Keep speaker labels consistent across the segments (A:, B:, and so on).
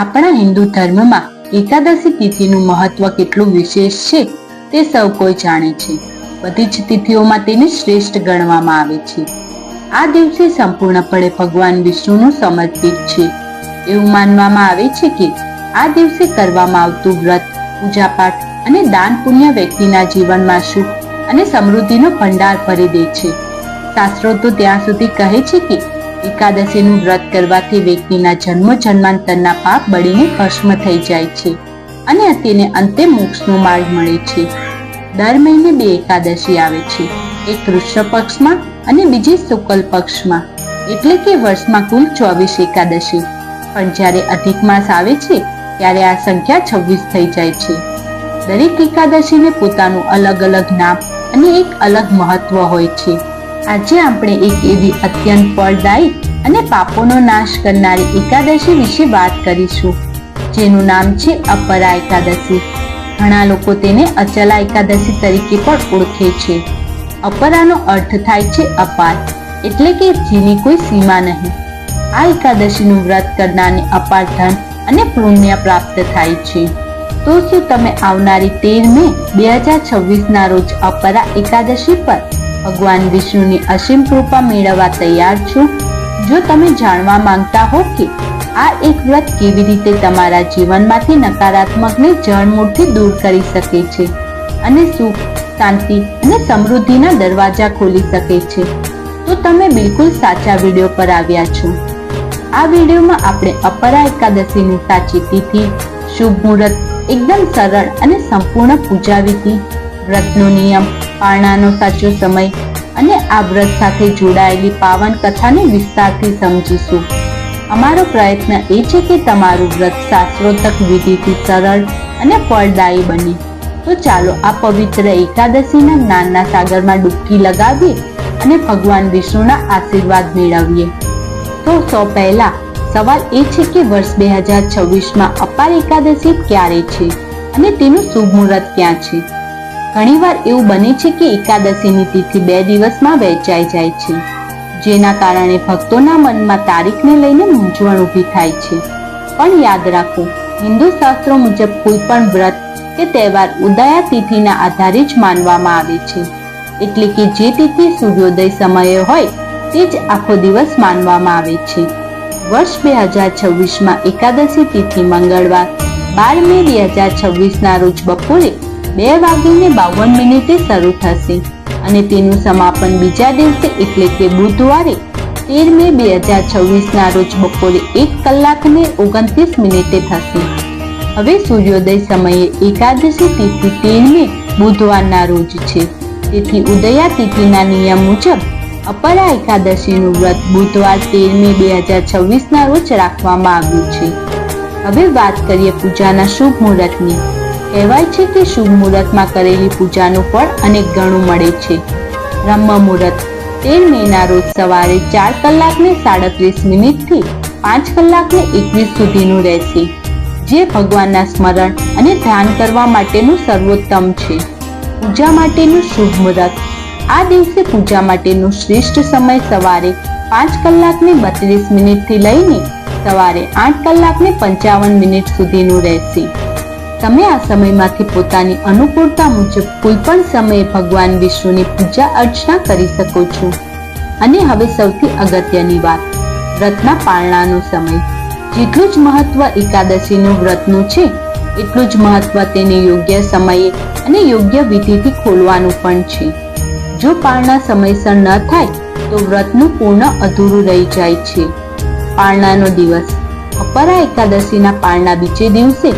A: આપણા હિન્દુ ધર્મમાં એકાદશી તિથિનું મહત્વ કેટલું વિશેષ છે તે સૌ કોઈ જાણે છે. બધી જ તિથિઓમાં તેને શ્રેષ્ઠ ગણવામાં આવે છે. આ દિવસે સંપૂર્ણપણે ભગવાન વિષ્ણુનું સમર્પિત છે. એવું માનવામાં આવે છે કે આ દિવસે કરવામાં આવતું વ્રત, પૂજાપાઠ અને દાન પુણ્ય વ્યક્તિના જીવનમાં સુખ અને સમૃદ્ધિનો ભંડાર ભરી દે છે. શાસ્ત્રો તો ત્યાં સુધી કહે છે કે એકાદશીનું વ્રત કરવાથી વ્યક્તિના જન્મ જન્માંતરના પાપ બળીને ભસ્મ થઈ જાય છે અને તેને અંતે મોક્ષનો માર્ગ મળે છે. દર મહિને 2 એકાદશી આવે છે, એક કૃષ્ણ પક્ષમાં અને બીજી શુક્લ પક્ષમાં, એટલે કે વર્ષમાં કુલ 24 એકાદશી. પણ જ્યારે અધિક માસ આવે છે ત્યારે આ સંખ્યા 26 થઈ જાય છે. દરેક એકાદશીને પોતાનું અલગ અલગ નામ અને એક અલગ મહત્વ હોય છે. આજે આપણે એક એવી અત્યંત ફળદાયી અને પાપોનો નાશ કરનારી એકાદશી વિશે વાત કરીશું, જેનું નામ છે અપરા એકાદશી. ઘણા લોકો તેને અચલા એકાદશી તરીકે પણ ઓળખે છે. અપરાનો અર્થ થાય છે અપાર, એટલે કે જેની કોઈ સીમા નહીં. આ એકાદશીનું વ્રત કરનારને અપાર ધન અને પુણ્ય પ્રાપ્ત થાય છે. તો શું તમે આવનારી 13 મે 2026 ના રોજ અપરા એકાદશી પર ભગવાન વિષ્ણુની અસીમ કૃપા મેળવવા તૈયાર છો? જો તમે જાણવા માંગતા હો કે આ એક વ્રત કેવી રીતે તમારા જીવનમાંથી નકારાત્મકને જળમૂળથી દૂર કરી શકે છે અને સુખ, શાંતિ અને સમૃદ્ધિના દરવાજા ખોલી શકે છે, તો તમે બિલકુલ સાચા વિડીયો પર આવ્યા છો. આ વિડીયોમાં આપણે અપરા એકાદશીની સાચી તિથિ, શુભ મુહૂર્ત, એકદમ સરળ અને સંપૂર્ણ પૂજા વિધિ, વ્રતનો નિયમ, પારણાનો સાચો સમય અને આ વ્રત સાથે જોડાયેલી પાવન કથાને વિસ્તારથી સમજીશું. અમારો પ્રયત્ન એ છે કે તમારું વ્રત શાસ્ત્રોક્ત વિધિથી સરળ અને ફળદાયી બને. તો ચાલો આ પવિત્ર એકાદશીના જ્ઞાનના સાગરમાં ડૂબકી લગાવીએ અને ભગવાન વિષ્ણુના આશીર્વાદ મેળવીએ. તો સૌ પહેલા સવાલ એ છે કે વર્ષ 2026માં અપાર એકાદશી ક્યારે છે અને તેનું શુભ મુહૂર્ત ક્યાં છે? ઘણીવાર એવું બને છે કે એકાદશીની તિથિ 2 દિવસમાં વહેંચાઈ જાય છે, જેના કારણે ભક્તોના મનમાં તારીખને લઈને મૂંઝવણ ઊભી થાય છે. પણ યાદ રાખો, હિન્દુ શાસ્ત્રો મુજબ કોઈ પણ વ્રત કે તહેવાર ઉદયા તિથિના આધારે જ માનવામાં આવે છે. એટલે કે જે તિથિ સૂર્યોદય સમયે હોય તે જ આખો દિવસ માનવામાં આવે છે. વર્ષ 2026માં એકાદશી તિથિ મંગળવાર 12 મે 2026 ના રોજ બપોરે 2:52 શરૂ થશે અને તેનું સમાપન બીજા દિવસે એટલે કે બુધવારે 13 મે 2026 ના રોજ બપોરે 1:29 થશે. હવે સૂર્યોદય સમયે એકાદશી તિથિ 13 મે બુધવારના રોજ છે, તેથી ઉદયા તિથિના નિયમ મુજબ અપરા એકાદશીનું વ્રત બુધવાર 13 મે 2026 ના રોજ રાખવામાં આવ્યું છે. હવે વાત કરીએ પૂજાના શુભ મુહૂર્તની. કહેવાય છે કે શુભ મુહૂર્તમાં કરેલી પૂજાનું ફળ અનેક ગણું મળે છે. બ્રહ્મ મુહૂર્ત 13 મેના રોજ સવારે 4:37 થી 5:21 સુધીનું રહેશે, જે ભગવાનના સ્મરણ અને ધ્યાન કરવા માટેનું સર્વોત્તમ છે. પૂજા માટેનું શુભ મુહૂર્ત. આ દિવસે પૂજા માટેનું શ્રેષ્ઠ સમય સવારે 5:32 થી લઈને સવારે 8:55 સુધીનું રહેશે. તમે આ સમયમાંથી પોતાની અનુકૂળતા મુજબ કોઈ પણ સમયે ભગવાન વિષ્ણુની પૂજા અર્ચના કરી શકો છો. અને હવે સૌથી અગત્યની વાત, વ્રતના પારણાનો સમય. જેટલું જ મહત્વ એકાદશીનું વ્રતનું છે, એટલું જ મહત્વ તેને યોગ્ય સમયે અને યોગ્ય વિધિથી ખોલવાનું પણ છે. જો પારણા સમયસર ન થાય તો વ્રતનું પૂર્ણ અધૂરું રહી જાય છે. પારણાનો દિવસ. અપરા એકાદશીના પારણા બીજે દિવસે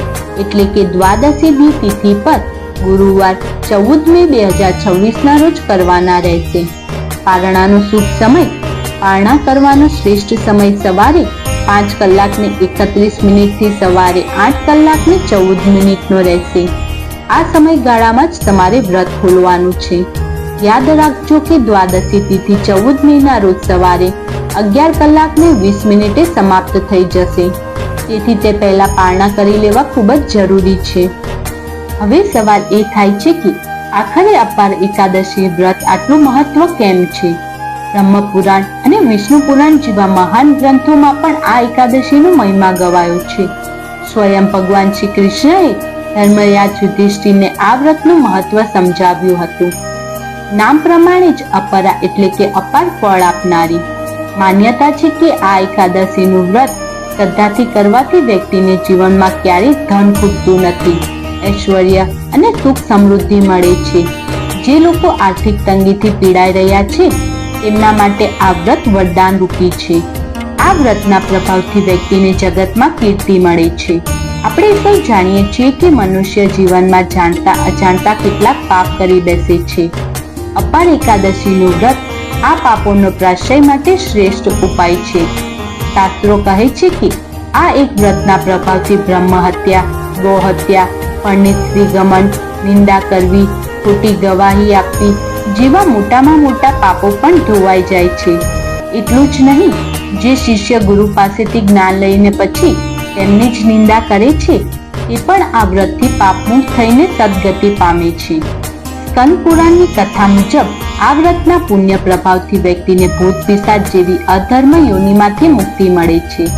A: એટલે કે દ્વાદશીની તિથિ પર ગુરુવાર 14 મે 2026 ના રોજ કરવાના રહેશે. પારણાનો શુભ સમય. પારણા કરવાનો શ્રેષ્ઠ સમય સવારે 5:31 થી સવારે 8:14 રહેશે. આ સમયગાળામાં જ તમારે વ્રત ખોલવાનું છે. યાદ રાખજો કે દ્વાદશી તિથિ 14 મેના રોજ સવારે 11:20 સમાપ્ત થઈ જશે, તેથી તે પહેલા પારણા કરી લેવા ખૂબ જ જરૂરી છે. હવે સવાલ એ થાય છે કે આખરે અપાર એકાદશી વ્રત આટલું મહત્વ કેમ છે? બ્રહ્મપુરાણ અને વિષ્ણુ પુરાણ જેવા મહાન ગ્રંથોમાં પણ આ એકાદશીનો મહિમા ગવાયો છે. સ્વયં ભગવાન શ્રી કૃષ્ણએ ધર્મરાજ યુધિષ્ઠિરને આ વ્રતનું મહત્વ સમજાવ્યું હતું. નામ પ્રમાણે જ અપરા એટલે કે અપાર ફળ આપનારી. માન્યતા છે કે આ એકાદશીનું વ્રત શ્રદ્ધાથી કરવાથી વ્યક્તિને જીવનમાં ક્યારેય ધન ખૂટતું નથી, ઐશ્વર્ય અને સુખ સમૃદ્ધિ મળે છે. જે લોકો આર્થિક તંગીથી પીડાઈ રહ્યા છે તેમના માટે આ વ્રત વરદાન રૂપી છે. આ વ્રતના પ્રભાવથી વ્યક્તિને જગતમાં કીર્તિ મળે છે. આપણે સૌ જાણીએ છીએ કે મનુષ્ય જીવનમાં જાણતા અજાણતા કેટલાક પાપ કરી બેસે છે. અપાર એકાદશીનું વ્રત આ પાપોનો પ્રાશ્રય માટે શ્રેષ્ઠ ઉપાય છે. શાસ્ત્રો કહે છે કે આ એક વ્રતના પ્રભાવથી બ્રહ્મ હત્યા, ગૌ હત્યા, પરણિત સ્ત્રી ગમન, નિંદા કરવી, ખોટી ગવાહી આપવી જેવા મોટામાં મોટા પાપો પણ ધોવાઈ જાય છે. એટલું જ નહીં, જે શિષ્ય ગુરુ પાસેથી જ્ઞાન લઈને પછી તેમની જ નિંદા કરે છે તે પણ આ વ્રતથી પાપમુક્ત થઈને સદગતિ પામે છે. સ્કંદ પુરાણની કથા મુજબ આ વ્રતના પુણ્ય પ્રભાવથી વ્યક્તિને ભૂત પિશાચ જેવી અધર્મ યોનિમાંથી મુક્તિ મળે છે.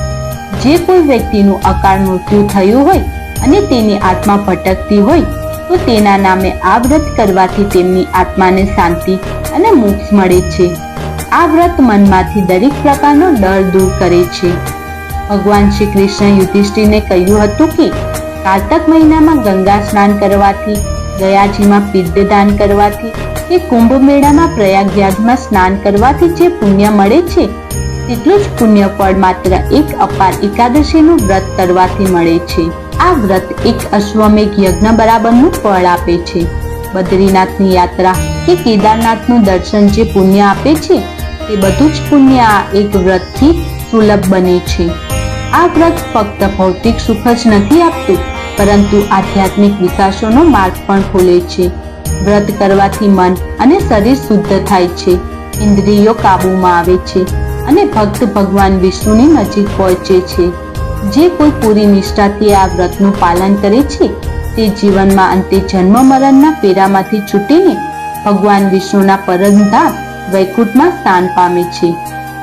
A: જે કોઈ વ્યક્તિનું અકાળ મૃત્યુ થયું હોય અને તેની આત્મા ભટકતી હોય તો તેના નામે આ વ્રત કરવાથી તેમની આત્માને શાંતિ અને મોક્ષ મળે છે. આ વ્રત મનમાંથી દરેક પ્રકારનો ડર દૂર કરે છે. ભગવાન શ્રી કૃષ્ણ યુધિષ્ઠિરને કહ્યું હતું કે કાર્તક મહિનામાં ગંગા સ્નાન કરવાથી, ગયાજીમાં પિંડદાન કરવાથી કે કુંભ મેળામાં પ્રયાગરાજમાં સ્નાન કરવાથી જે પુણ્ય મળે છે તેટલું જ પુણ્ય ફળ માત્ર એક અપાર એકાદશીનું વ્રત કરવાથી મળે છે. આ વ્રત એક અશ્વમેઘ યજ્ઞ બરાબરનું ફળ આપે છે. બદ્રીનાથની યાત્રા કે કેદારનાથનું દર્શન જે પુણ્ય આપે છે તે બધું જ પુણ્ય આ એક વ્રતથી સુલભ બને છે. આ વ્રત ફક્ત ભૌતિક સુખ જ નથી આપતું પરંતુ આધ્યાત્મિક વિકાસોનો માર્ગ પણ ખોલે છે. વ્રત કરવાથી મન અને શરીર શુદ્ધ થાય છે, ઇન્દ્રિયો કાબૂમાં આવે છે અને ભક્ત ભગવાન વિષ્ણુની નજીક પહોંચે છે. જે કોઈ પૂરી નિષ્ઠાથી આ વ્રતનું પાલન કરે છે તે જીવનમાં અંતે જન્મ મરણના ફેરામાંથી છૂટીને ભગવાન વિષ્ણુના પરમધામ વૈકુંઠમાં સ્થાન પામે છે.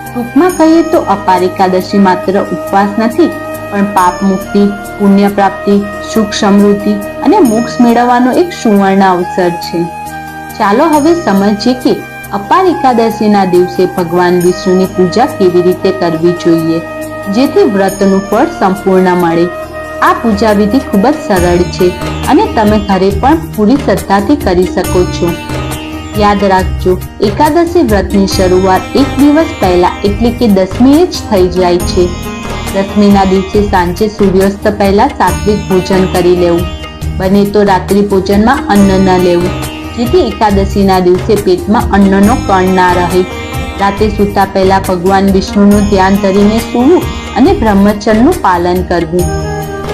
A: ટૂંકમાં કહીએ તો અપાર એકાદશી માત્ર ઉપવાસ નથી પણ પાપ મુક્તિ, પુણ્ય પ્રાપ્તિ, સુખ સમૃદ્ધિ અને મોક્ષ મેળવવાનો એક સુવર્ણ અવસર છે. ચાલો હવે સમજીએ કે અપાર એકાદશીના દિવસે ભગવાન વિષ્ણુની પૂજા કેવી રીતે કરવી જોઈએ જેથી વ્રતનું ફળ સંપૂર્ણ મળે. આ પૂજા વિધિ ખૂબ જ સરળ છે અને તમે ઘરે પણ પૂરી શ્રદ્ધાથી કરી શકો છો. યાદ રાખજો, એકાદશી વ્રતની શરૂઆત એક દિવસ પહેલા એટલે કે દસમીએ જ થઈ જાય છે. દસમીના દિવસે સાંજે સૂર્યાસ્ત પહેલા સાત્વિક ભોજન કરી લેવું. બને તો રાત્રિ ભોજનમાં અન્ન ન લેવું જેથી એકાદશીના દિવસે પેટમાં અન્નનો કણ ના રહે. રાતે સૂતા પહેલા ભગવાન વિષ્ણુનું ધ્યાન ધરીને સૂવું અને બ્રહ્મચર્યનું પાલન કરવું.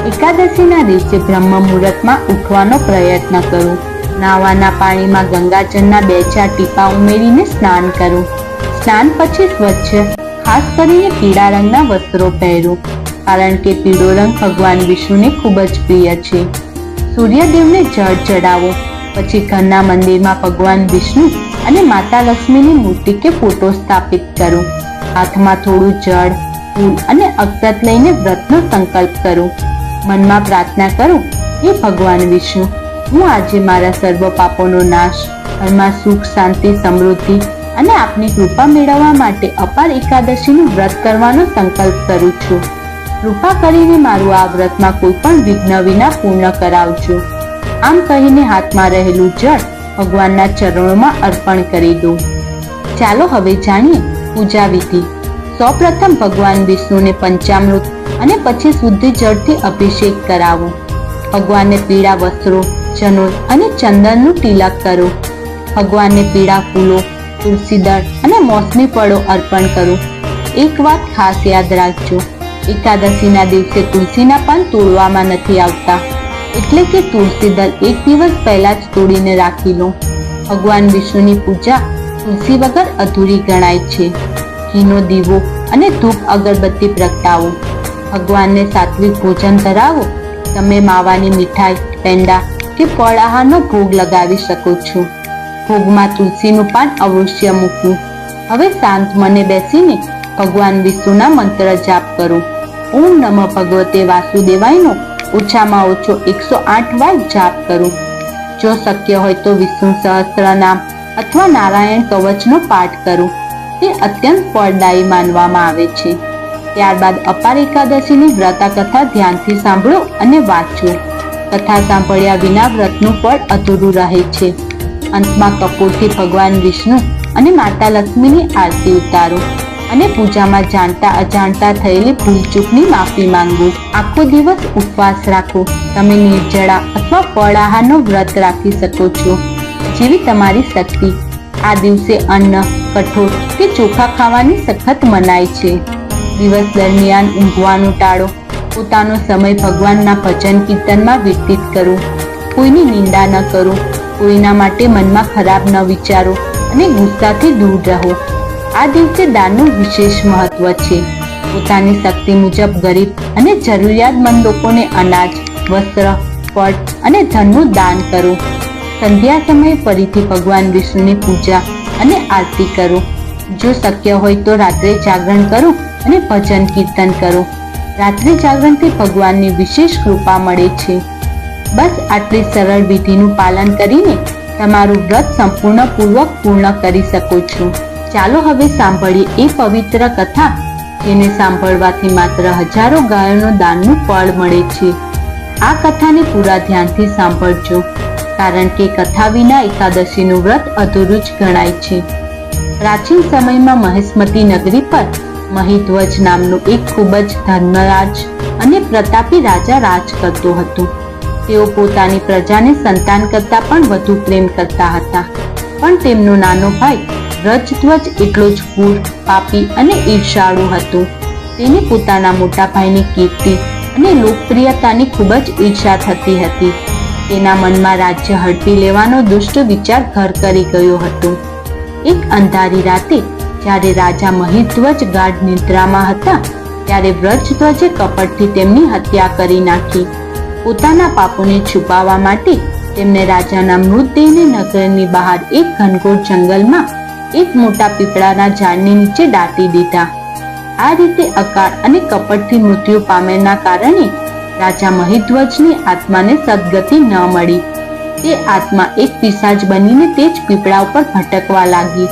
A: એકાદશીના દિવસે બ્રહ્મ મુહૂર્તમાં ઉઠવાનો પ્રયત્ન કરો. નાવાના પાણીમાં ગંગાજળના 2-4 ટીપા ઉમેરીને સ્નાન કરો. સ્નાન પછી સ્વચ્છ, ખાસ કરીને પીળા રંગના વસ્ત્રો પહેરો કારણ કે પીળો રંગ ભગવાન વિષ્ણુને ખૂબ જ પ્રિય છે. સૂર્યદેવને જળ ચડાવો. પછી ઘરના મંદિરમાં ભગવાન વિષ્ણુ અને માતા લક્ષ્મીની મૂર્તિ કે ફોટો સ્થાપિત કરો. હાથમાં થોડું જળ, ફૂલ અને અક્ષત લઈને વ્રતનો સંકલ્પ કરો. મનમાં પ્રાર્થના કરો, હે ભગવાન વિષ્ણુ, હું આજે મારા સર્વ પાપોનો નાશ, ઘરમાં સુખ, શાંતિ, સમૃદ્ધિ અને આપની કૃપા મેળવવા માટે અપાર એકાદશીનું વ્રત કરવાનો સંકલ્પ કરું છું. કૃપા કરીને મારું આ વ્રતમાં કોઈ પણ વિઘ્ન વિના પૂર્ણ કરાવજો. આમ કહીને હાથમાં રહેલું જળ ભગવાનના ચરણોમાં અર્પણ કરી દો. ચાલો હવે જાણીએ પૂજા વિધિ. સૌપ્રથમ ભગવાન વિષ્ણુને પંચામૃત અને પછી શુદ્ધ જળથી અભિષેક કરાવો. ભગવાનને પીળા વસ્ત્રો, જનોઈ અને ચંદનનું તિલક કરો. ભગવાનને પીળા ફૂલો, તુલસીદળ અને મોસમી ફળો અર્પણ કરો. એક વાત ખાસ યાદ રાખજો, એકાદશીના દિવસે તુલસીના પાન તોડવામાં નથી આવતા, એટલે કે તુલસીદળ એક દિવસ પહેલા જ તોડીને રાખી લો. ભગવાન વિષ્ણુની પૂજા તુલસી વગર અધૂરી ગણાય છે. ઘીનો દીવો અને ધૂપ અગરબત્તી પ્રગટાવો. ભગવાનને સાત્વિક ભોજન ધરાવો. તમે માવાની મીઠાઈ, પેંડા કે ફળ આહારનો ભોગ લગાવી શકો છો. ભોગમાં તુલસીનું પાન અવશ્ય મૂકવું. હવે શાંત મને બેસીને ભગવાન વિષ્ણુના મંત્ર જાપ કરો. ઓમ નમઃ ભગવતે વાસુદેવાયનો ઓછામાં ઓછો 108 વાર જાપ કરો. જો શક્ય હોય તો વિષ્ણુ સહસ્ત્રનામ અથવા નારાયણ કવચનો પાઠ કરો. તે અત્યંત ફળદાયી માનવામાં આવે છે. ત્યારબાદ અપાર એકાદશીની વ્રતા કથા ધ્યાનથી સાંભળો અને વાંચો. કથા સાંભળ્યા વિના વ્રતનું ફળ અધૂરું રહે છે. અંતમાં કપૂરથી ભગવાન વિષ્ણુ અને માતા લક્ષ્મીની આરતી ઉતારો અને પૂજામાં જાણતા અજાણતા થયેલી ભૂલચૂકની માફી માંગો. આખો દિવસ ઉપવાસ રાખો. તમે નિર્જળા અથવા ફળ આહારનો વ્રત રાખી શકો છો, જેવી તમારી શક્તિ. આ દિવસે અન્ન, કઠોળ કે ચોખા ખાવાની સખત મનાઈ છે. દિવસ દરમિયાન ઊંઘવાનું ટાળો. પોતાનો સમય ભગવાનના ભજન કીર્તનમાં વ્યતીત કરો. કોઈની નિંદા ન કરો. કોઈના માટે મનમાં ખરાબ ન વિચારો અને ગુસ્સાથી દૂર રહો. આ દિવસે દાનનું વિશેષ મહત્વ છે. પોતાની શક્તિ મુજબ ગરીબ અને જરૂરિયાતમંદ લોકોને અનાજ, વસ્ત્ર, ફળ અને ધનનું દાન કરો. સંધ્યા સમયે ફરીથી ભગવાન વિષ્ણુની પૂજા અને આરતી કરો. જો શક્ય હોય તો રાત્રે જાગરણ કરો અને ભજન કીર્તન કરો. રાત્રિ જાગરણથી ભગવાનની વિશેષ કૃપા મળે છે. બસ આટલી સરળ વિધિનું પાલન કરીને તમારું વ્રત સંપૂર્ણપૂર્વક પૂર્ણ કરી શકો છો. ચાલો હવે સાંભળીએ એ પવિત્ર કથા જેને સાંભળવાથી માત્ર હજારો ગાયોનો દાનનું ફળ મળે છે. આ કથાને પૂરા ધ્યાનથી સાંભળજો, કારણ કે કથા વિના એકાદશીનું વ્રત અધૂરું જ ગણાય છે. પ્રાચીન સમયમાં મહેશ્મતી નગરી પર મહિધ્વજ નામનું એક ખૂબ જ ધર્મરાજ અને પ્રતાપી રાજા રાજ કરતો હતો. તેઓ પોતાની પ્રજાને સંતાન કરતા પણ વધુ પ્રેમ કરતા હતા. પણ તેમનો નાનો ભાઈ વ્રજધ્વજ એટલો જ ક્રૂર, પાપી અને ઈર્ષાળુ હતો. તેને પોતાના મોટા ભાઈની કીર્તિ અને લોકપ્રિયતાની ખૂબ જ ઈર્ષા થતી હતી. તેના મનમાં રાજ્ય હડપી લેવાનો દુષ્ટ વિચાર ઘર કરી ગયો હતો. એક અંધારી રાતે જ્યારે રાજા મહિધ્વજ ગાઢ નિદ્રામાં હતા, ત્યારે વ્રજધ્વજે કપટથી તેમની હત્યા કરી નાખી. પોતાના પાપોને છુપાવવા માટે તેમને રાજાના મૃતદેહને નગરની બહાર એક ઘનઘોર જંગલમાં એક મોટા પીપળાના ઝાડની નીચે દાટી દીધા. આ રીતે અકાળ અને કપટથી મૃત્યુ પામેના કારણે રાજા મહિધ્વજની આત્માને સદગતિ ન મળી. તે આત્મા એક પિશાચ બનીને તે જ પીપળા ઉપર ભટકવા લાગી.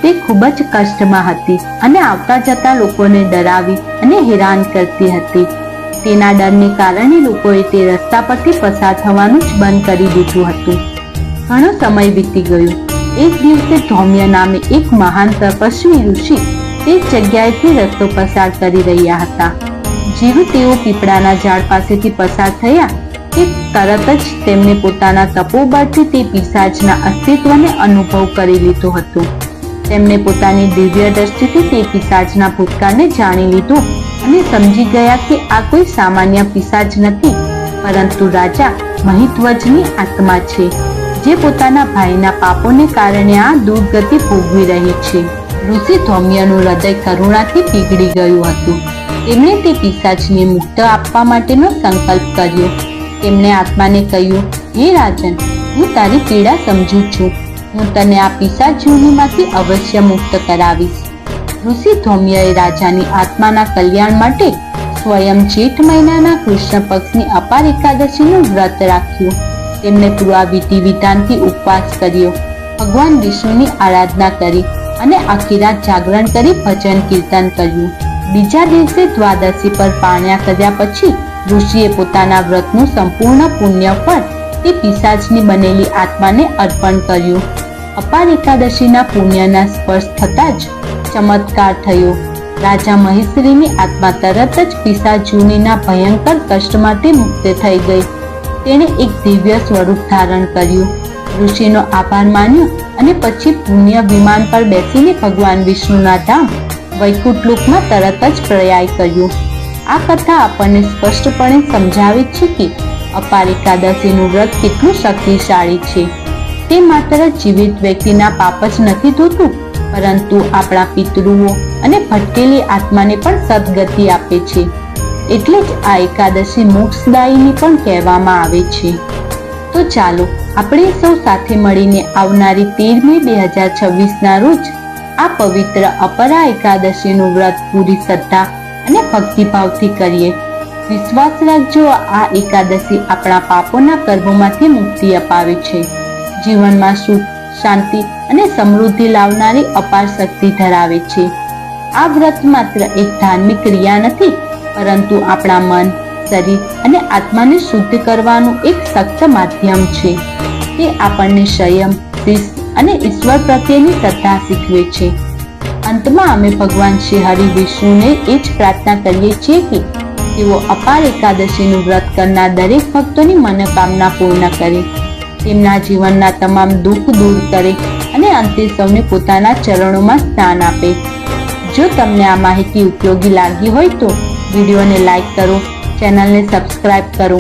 A: તે ખૂબ જ કષ્ટમાં હતી અને આવતા જતા લોકોને ડરાવી અને હેરાન કરતી હતી. તેના ડરને કારણે લોકોએ તે રસ્તા પરથી પસાર થવાનું જ બંધ કરી દીધું હતું. ઘણો સમય વીતી ગયો. એક દિવસે ધૌમ્ય નામે એક મહાન તપસ્વી ઋષિ તે જગ્યાએથી રસ્તો પસાર કરી રહ્યા હતા. જેવું તેઓ પીપળાના ઝાડ પાસેથી પસાર થયા કે તરત જ તેમને પોતાના તપોબળથી તે પિશાચના અસ્તિત્વને અનુભવ કરી લીધો હતો. તેમણે પોતાની દિવ્ય દ્રષ્ટિથી તે પિશાચના ભૂતકાળને જાણી લીધું અને સમજી ગયા કે આ કોઈ સામાન્ય પિશાચ નથી, પરંતુ રાજા મહિધ્વજની આત્મા છે, જે પોતાના ભાઈના પાપોને કારણે આ દુર્ગતિ ભોગવી રહી છે. ઋષિ ધૌમ્યનું હૃદય કરુણાથી પીગળી ગયું હતું. તેમણે તે પિશાચને મુક્ત આપવા માટેનો સંકલ્પ કર્યો. તેમણે આત્માને કહ્યું, હે રાજન, હું તારી પીડા સમજુ છું. હું તને આ પિશાચ યોનિમાંથી અવશ્ય મુક્ત કરાવીશ. ઋષિ ધૌમ્યએ રાજાની આત્માના કલ્યાણ માટે સ્વયં જેઠ મહિનાના કૃષ્ણ પક્ષની અપાર એકાદશીનું વ્રત રાખ્યું. તેમણે પૂરા વિધિ વિધાનથી ઉપવાસ કર્યો, ભગવાન વિષ્ણુની આરાધના કરી અને આખી રાત જાગરણ કરી ભજન કીર્તન કર્યું. બીજા દિવસે દ્વાદશી પર પારણા કર્યા પછી ઋષિએ પોતાના વ્રતનું સંપૂર્ણ પુણ્ય ફળ તે પિશાચની બનેલી આત્માને અર્પણ કર્યું. અપાર એકાદશીના પુણ્યના સ્પર્શ થતા જ ચમત્કાર થયો. રાજા મહેશ્રીની આત્મા તરત જ પિશાચ યોનિના ભયંકર કષ્ટમાંથી મુક્ત થઈ ગઈ. તેણે એક દિવ્ય સ્વરૂપ ધારણ કર્યું, ઋષિનો આભાર માન્યો અને પછી પુણ્ય વિમાન પર બેસીને ભગવાન વિષ્ણુના ધામ વૈકુંઠ લોકમાં તરત જ પ્રયાણ કર્યો. આ કથા આપણને સ્પષ્ટપણે સમજાવે છે કે અપાર એકાદશીનું વ્રત કેટલું શક્તિશાળી છે. તે માત્ર જીવિત વ્યક્તિના પાપ જ નથી ધોતું, પરંતુ આપણા પિતૃઓ અને ભટકેલી આત્માને પણ સદગતિ આપે છે. એટલે જ આ એકાદશી મોક્ષદાયીની પણ કહેવામાં આવે છે. તો ચાલો આપણે સૌ સાથે મળીને આવનારી 13 મે 2026 ના રોજ આ પવિત્ર અપરા એકાદશીનું વ્રત પૂરી શ્રદ્ધા અને ભક્તિભાવથી કરીએ. વિશ્વાસ રાખજો, આ એકાદશી આપણા પાપોના કર્મોમાંથી મુક્તિ અપાવે છે. જીવનમાં સુખ, શાંતિ અને સમૃદ્ધિ લાવનારી અપાર શક્તિ ધરાવે છે. આ વ્રત માત્ર એક ધાર્મિક ક્રિયા નથી, પરંતુ આપણા મન, શરીર અને આત્માને શુદ્ધ કરવાનું એક સખ્ત માધ્યમ છે. તે આપણને સંયમ, શિસ્ત અને ઈશ્વર પ્રત્યેની શ્રદ્ધા શીખવે છે. અંતમાં અમે ભગવાન શ્રી હરિ વિષ્ણુને એ જ પ્રાર્થના કરીએ છીએ કે તેઓ અપાર એકાદશીનું વ્રત કરનાર દરેક ભક્તોની મનોકામના પૂર્ણ કરે, તેમના જીવનના તમામ દુઃખ દૂર કરે અને અંતે સૌને પોતાના ચરણોમાં સ્થાન આપે. જો તમને આ માહિતી ઉપયોગી લાગી હોય તો વિડીયોને લાઈક કરો, ચેનલને સબસ્ક્રાઇબ કરો